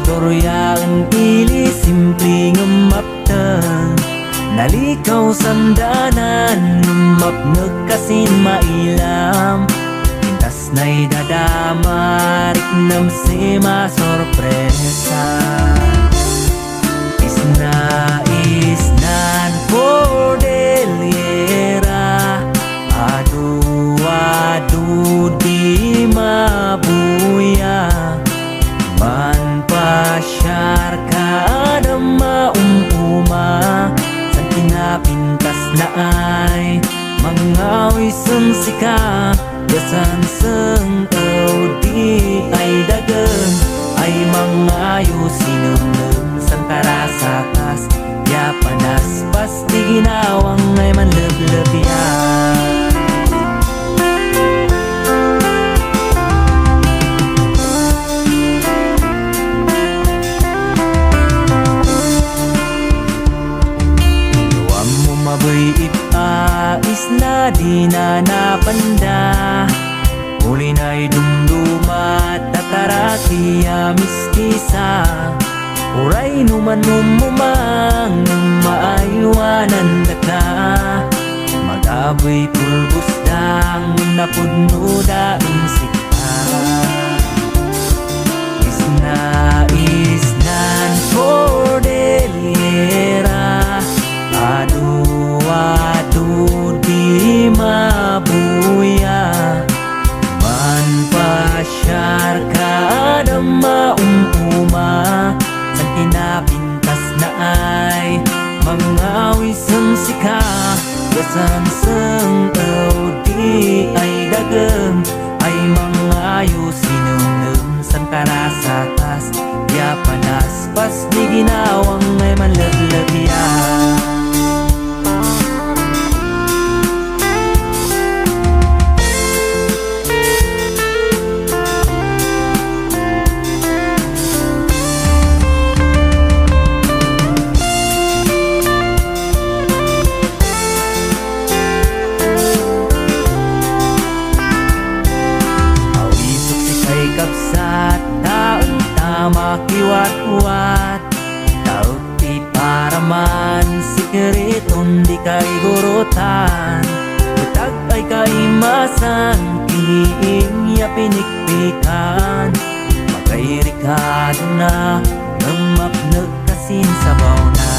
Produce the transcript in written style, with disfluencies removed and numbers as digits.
Toryaan ili simple ngemapta nalikaw sandanan ngumapneg kasin mailam pintas na'y dadamarik nam sema sorpresa isnan Cordillera adu di mabuya man pasyar ka adama san pinapintas na ay mangawi sumsika yasan seng di ay dagen ay mangayo sinumnum san karasakas ya panas pasti ginawang ay manleblebyan. Maboy ipais na di na napanda uli na'y dumdumat takarakiya mistisa uray numan umumang maaywanan daka magaboy pulbos dang napudno daing sikta isnan Cordillera adu di mabuya man pasyar ka adama san pinapintas na ay mangawi sumsika yasan seng di ay dagem ay mangayo sinumnum san karasakas ya panas pas di ginawang ay manleblebyan. Makiwat-wat taupi paraman sikreton di kay gurutan utag ay kaimasan kiniing ya pinikpikan magayrikado na ngamapneg kasin sabaw na